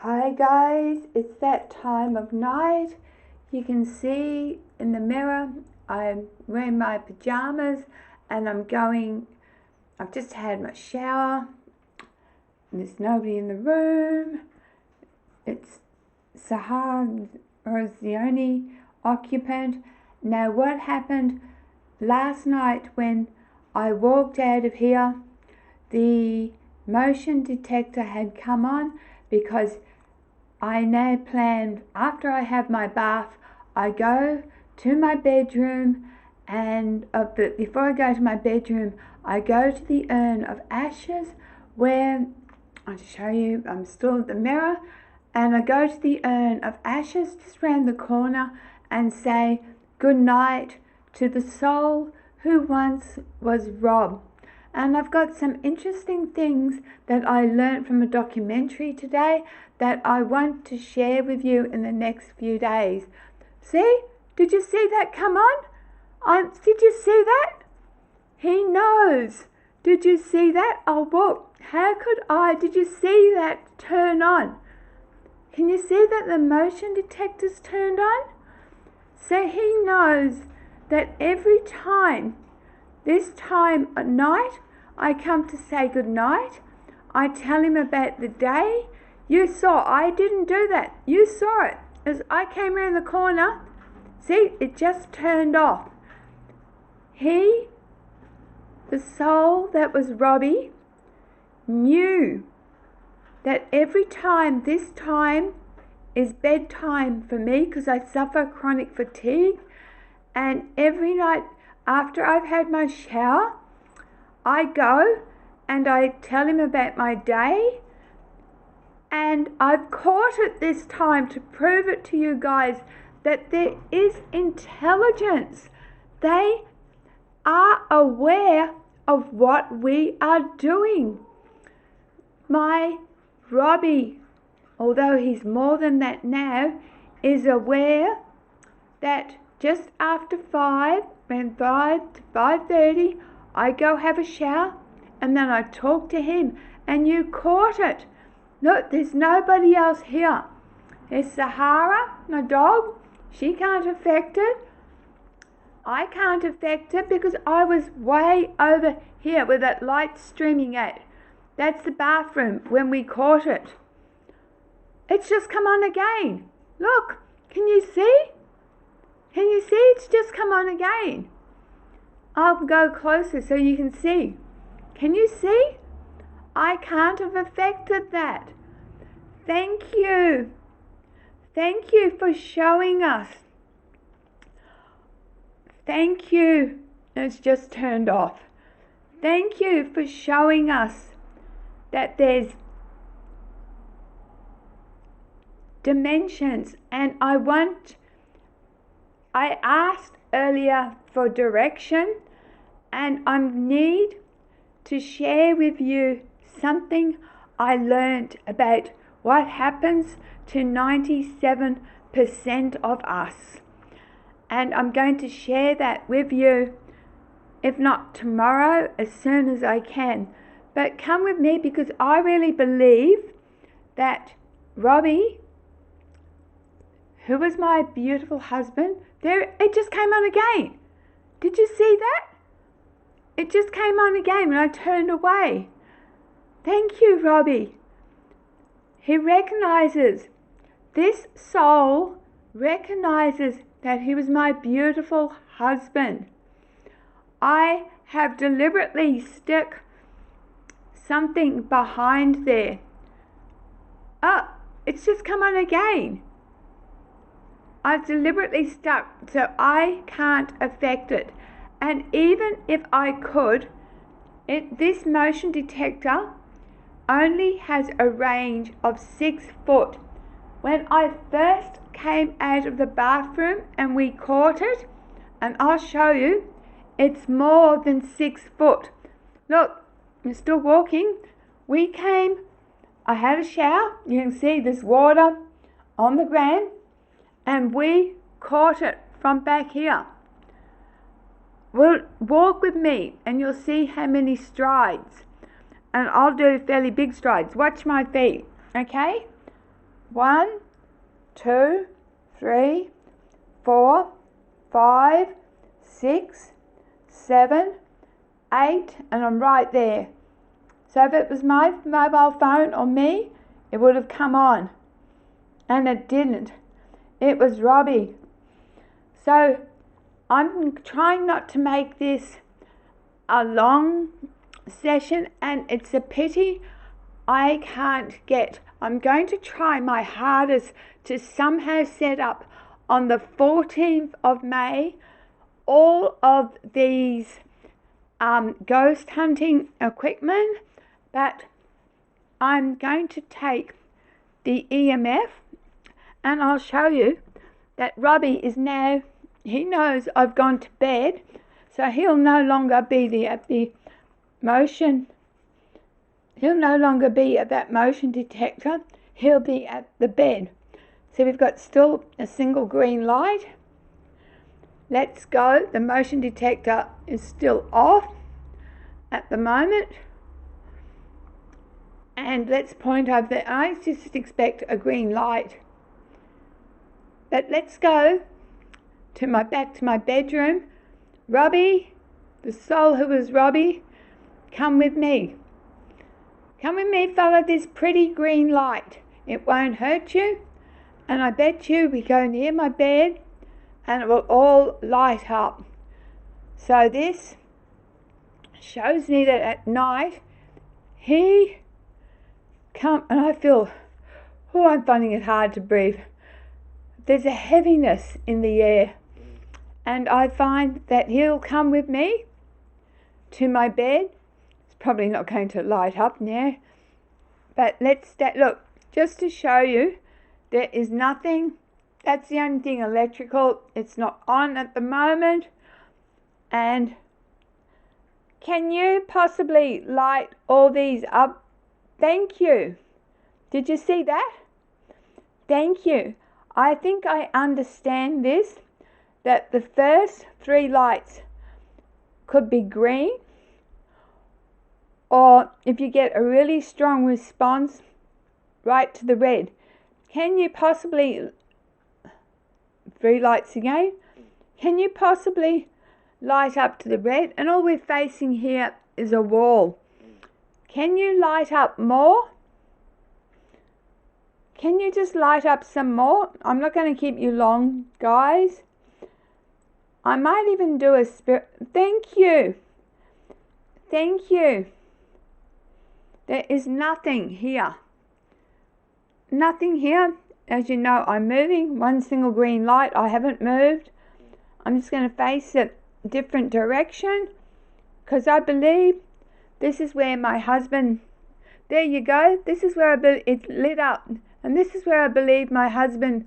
Hi guys, it's that time of night. You can see in the mirror I'm wearing my pajamas and I've just had my shower. There's nobody in the room. It's Sahar is the only occupant. Now what happened last night when I walked out of here, the motion detector had come on because I now plan, after I have my bath, I go to my bedroom but before I go to my bedroom, I go to the urn of ashes where, I'll show you, I'm still at the mirror, and I go to the urn of ashes just round the corner and say good night to the soul who once was Rob. And I've got some interesting things that I learned from a documentary today that I want to share with you in the next few days. See? Did you see that come on? Did you see that? He knows. Did you see that? Oh, well, how could I? Did you see that turn on? Can you see that the motion detector's turned on? So he knows that every time, this time at night, I come to say good night. I tell him about the day. You saw, I didn't do that. You saw it. As I came around the corner, see, it just turned off. He, the soul that was Robbie, knew that every time, this time is bedtime for me because I suffer chronic fatigue, and every night after I've had my shower, I go and I tell him about my day, and I've caught it this time to prove it to you guys that there is intelligence. They are aware of what we are doing. My Robbie, although he's more than that now, is aware that just after 5, around 5 to 5:30, I go have a shower and then I talk to him, and you caught it. Look, there's nobody else here. There's Sahara, my dog. She can't affect it. I can't affect it because I was way over here where that light's streaming at. That's the bathroom when we caught it. It's just come on again. Look, can you see? Can you see? It's just come on again. I'll go closer so you can see. Can you see? I can't have affected that. Thank you. Thank you for showing us. Thank you. It's just turned off. Thank you for showing us that there's dimensions, and I asked earlier for direction, and I need to share with you something I learned about what happens to 97% of us. And I'm going to share that with you, if not tomorrow, as soon as I can. But come with me, because I really believe that Robbie, who was my beautiful husband, it just came on again. Did you see that? It just came on again when I turned away. Thank you, Robbie. He recognizes, this soul recognizes that he was my beautiful husband. I have deliberately stuck something behind there. Oh, it's just come on again. I've deliberately stuck so I can't affect it. And even if I could, this motion detector only has a range of 6 foot. When I first came out of the bathroom and we caught it, and I'll show you, it's more than 6 foot. Look, I'm still walking. I had a shower. You can see there's water on the ground, and we caught it from back here. Well, walk with me and you'll see how many strides. And I'll do fairly big strides. Watch my feet, okay? 1, 2, 3, 4, 5, 6, 7, 8, and I'm right there. So if it was my mobile phone or me, it would have come on. And it didn't. It was Robbie. So I'm trying not to make this a long session, and it's a pity I can't get. I'm going to try my hardest to somehow set up on the 14th of May all of these ghost hunting equipment, but I'm going to take the EMF, and I'll show you that Robbie is now, he knows I've gone to bed, so he'll no longer be at that motion detector, he'll be at the bed. So we've got still a single green light. Let's go. The motion detector is still off at the moment. And let's point over there. I just expect a green light. But let's go back to my bedroom. Robbie, the soul who was Robbie, come with me. Come with me, follow this pretty green light. It won't hurt you. And I bet you we go near my bed and it will all light up. So this shows me that at night he come, and I feel, I'm finding it hard to breathe. There's a heaviness in the air, and I find that he'll come with me to my bed. It's probably not going to light up now, but look, just to show you, there is nothing. That's the only thing electrical. It's not on at the moment. And can you possibly light all these up? Thank you. Did you see that? Thank you. I think I understand this, that the first 3 lights could be green, or if you get a really strong response, right to the red. Can you possibly, 3 lights again, can you possibly light up to the red? And all we're facing here is a wall. Can you light up more? Can you just light up some more? I'm not going to keep you long, guys. I might even do a spirit. Thank you. Thank you. There is nothing here. Nothing here. As you know, I'm moving. 1 single green light. I haven't moved. I'm just going to face a different direction, because I believe this is where my husband, there you go. This is where it lit up. And this is where I believe my husband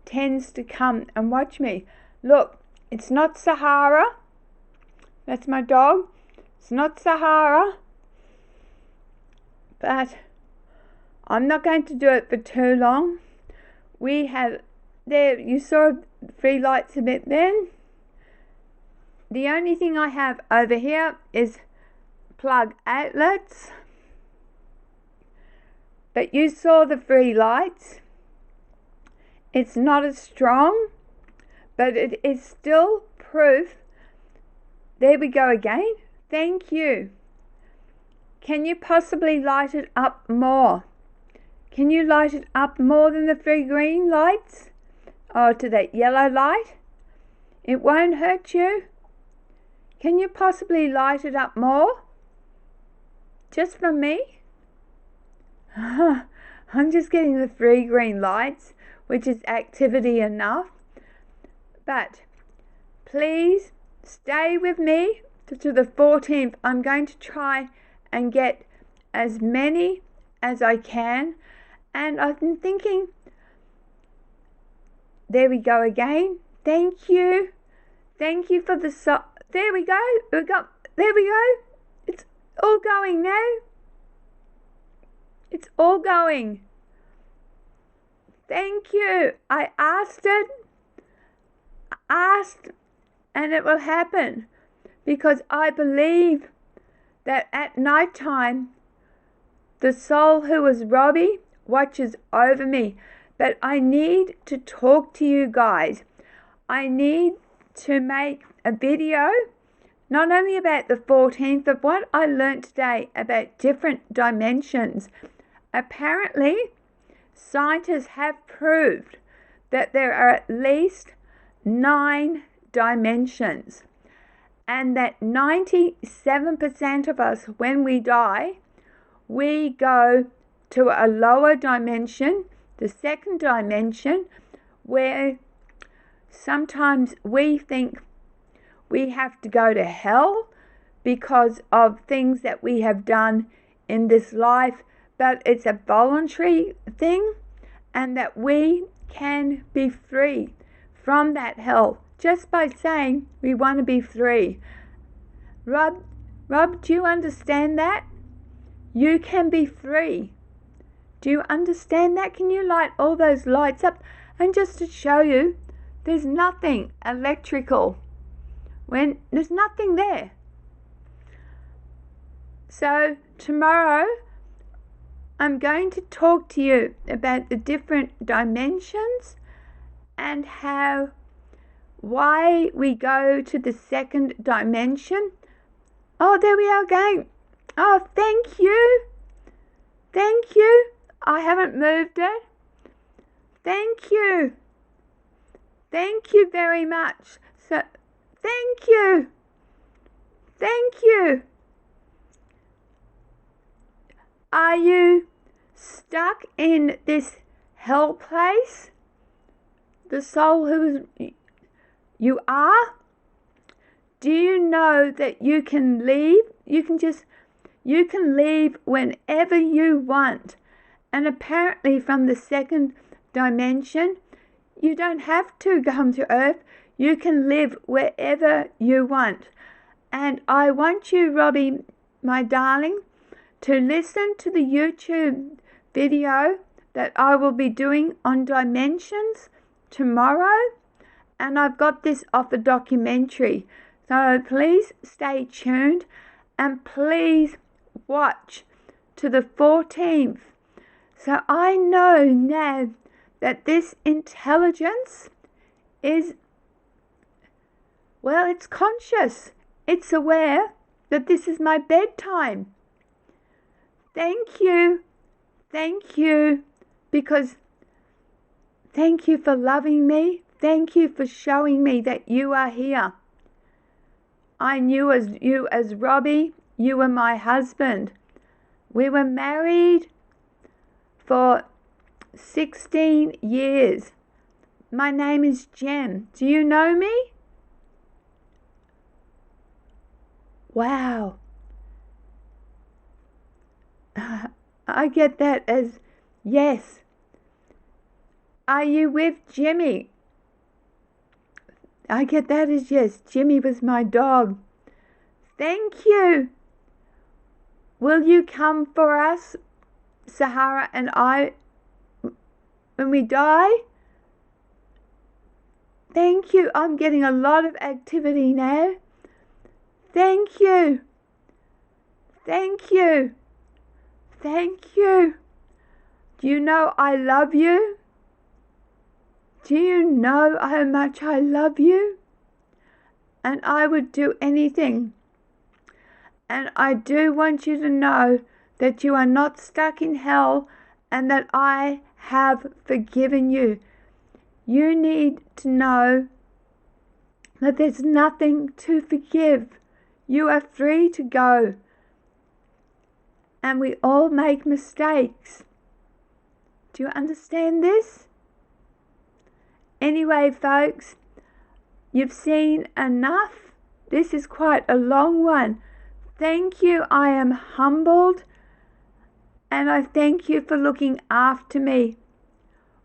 tends to come and watch me. Look, it's not Sahara. That's my dog. It's not Sahara. But I'm not going to do it for too long. We have, there, you saw 3 lights a bit then. The only thing I have over here is plug outlets. But you saw the 3 lights. It's not as strong, but it is still proof. There we go again. Thank you. Can you possibly light it up more? Can you light it up more than the 3 green lights? Oh, to that yellow light? It won't hurt you. Can you possibly light it up more? Just for me? I'm just getting the 3 green lights, which is activity enough. But please stay with me to the 14th. I'm going to try and get as many as I can. And I've been thinking, there we go again. Thank you. Thank you for the there we go. There we go. It's all going now. It's all going. Thank you. I asked and it will happen, because I believe that at night time the soul who was Robbie watches over me. But I need to talk to you guys. I need to make a video not only about the 14th, but what I learned today about different dimensions. Apparently, scientists have proved that there are at least 9 dimensions, and that 97% of us, when we die, we go to a lower dimension, the second dimension, where sometimes we think we have to go to hell because of things that we have done in this life, but it's a voluntary thing, and that we can be free from that hell just by saying we want to be free. Rob, do you understand that? You can be free. Do you understand that? Can you light all those lights up? And just to show you, there's nothing electrical when there's nothing there. So tomorrow I'm going to talk to you about the different dimensions and why we go to the second dimension. Oh, there we are again. Oh, thank you. Thank you. I haven't moved it. Thank you. Thank you very much. So, thank you. Thank you. Are you stuck in this hell place? The soul you are? Do you know that you can leave? You can leave whenever you want. And apparently from the second dimension, you don't have to come to Earth. You can live wherever you want. And I want you, Robbie, my darling, to listen to the YouTube video that I will be doing on dimensions tomorrow. And I've got this off a documentary. So please stay tuned and please watch to the 14th. So I know now that this intelligence is, well, it's conscious. It's aware that this is my bedtime. Thank you. Thank you. Because thank you for loving me. Thank you for showing me that you are here. I knew you as Robbie. You were my husband. We were married for 16 years. My name is Jem. Do you know me? Wow. I get that as yes. Are you with Jimmy? I get that as yes. Jimmy was my dog. Thank you. Will you come for us, Sahara and I, when we die? Thank you. I'm getting a lot of activity now. Thank you. Thank you. Thank you. Do you know I love you? Do you know how much I love you? And I would do anything. And I do want you to know that you are not stuck in hell and that I have forgiven you. You need to know that there's nothing to forgive. You are free to go. And we all make mistakes. Do you understand this? Anyway, folks, you've seen enough. This is quite a long one. Thank you. I am humbled. And I thank you for looking after me.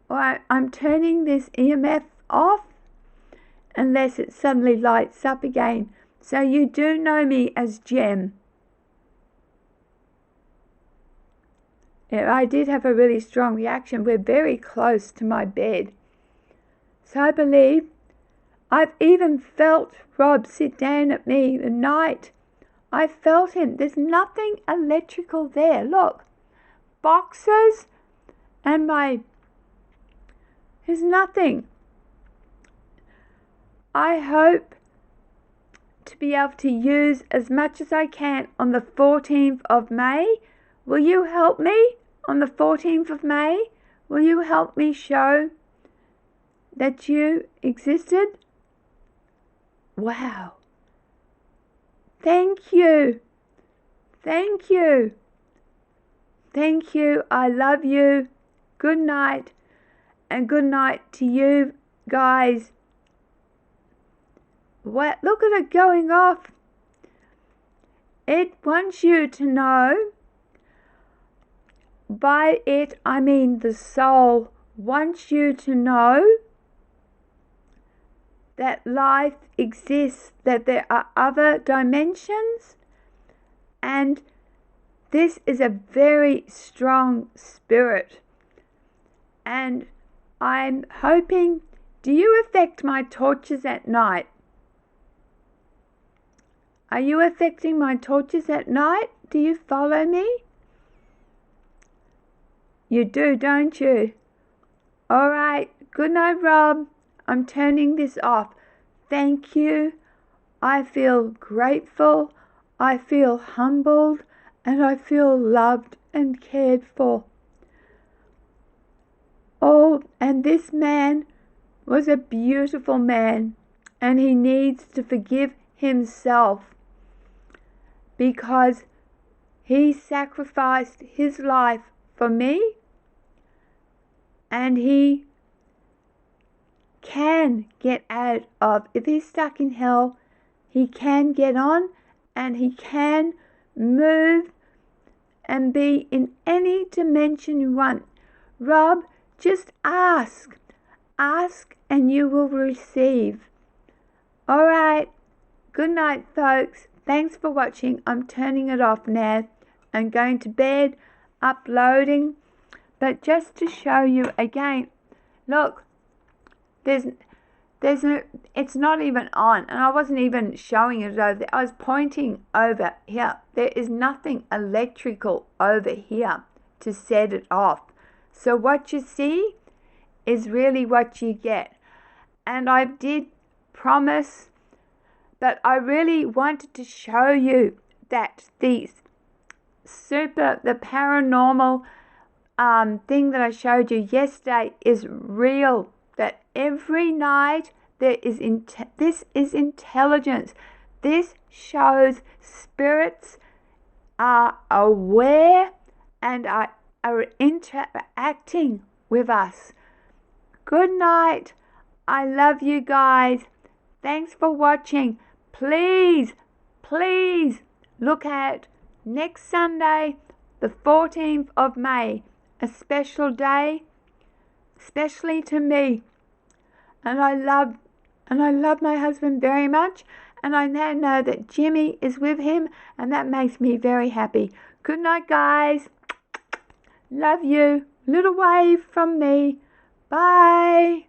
Alright, I'm turning this EMF off unless it suddenly lights up again. So you do know me as Jem. Yeah, I did have a really strong reaction. We're very close to my bed. So I believe I've even felt Rob sit down at me at night. I felt him. There's nothing electrical there. Look, boxes and my is nothing. I hope to be able to use as much as I can on the 14th of May. Will you help me on the 14th of May? Will you help me show that you existed? Wow. Thank you. Thank you. Thank you. I love you. Good night. And good night to you guys. What? Look at it going off. It wants you to know. By it, I mean the soul wants you to know that life exists, that there are other dimensions, and this is a very strong spirit. And I'm hoping, do you affect my torches at night? Are you affecting my torches at night? Do you follow me? You do, don't you? All right. Good night, Rob. I'm turning this off. Thank you. I feel grateful. I feel humbled. And I feel loved and cared for. Oh, and this man was a beautiful man. And he needs to forgive himself, because he sacrificed his life for me, and he can get out of, if he's stuck in hell, he can get on, and he can move and be in any dimension you want. Rob, just ask. Ask and you will receive. All right. Good night, folks. Thanks for watching. I'm turning it off now. I'm going to bed, uploading. But just to show you again, look, there's no, it's not even on. And I wasn't even showing it over there. I was pointing over here. There is nothing electrical over here to set it off. So what you see is really what you get. And I did promise, but I really wanted to show you that the paranormal thing that I showed you yesterday is real. That every night there is this is intelligence. This shows spirits are aware and are interacting with us. Good night. I love you guys. Thanks for watching. Please look at next Sunday, the 14th of May, a special day, especially to me. And I love my husband very much, and I now know that Jimmy is with him, and that makes me very happy. Good night, guys. Love you. Little wave from me. Bye.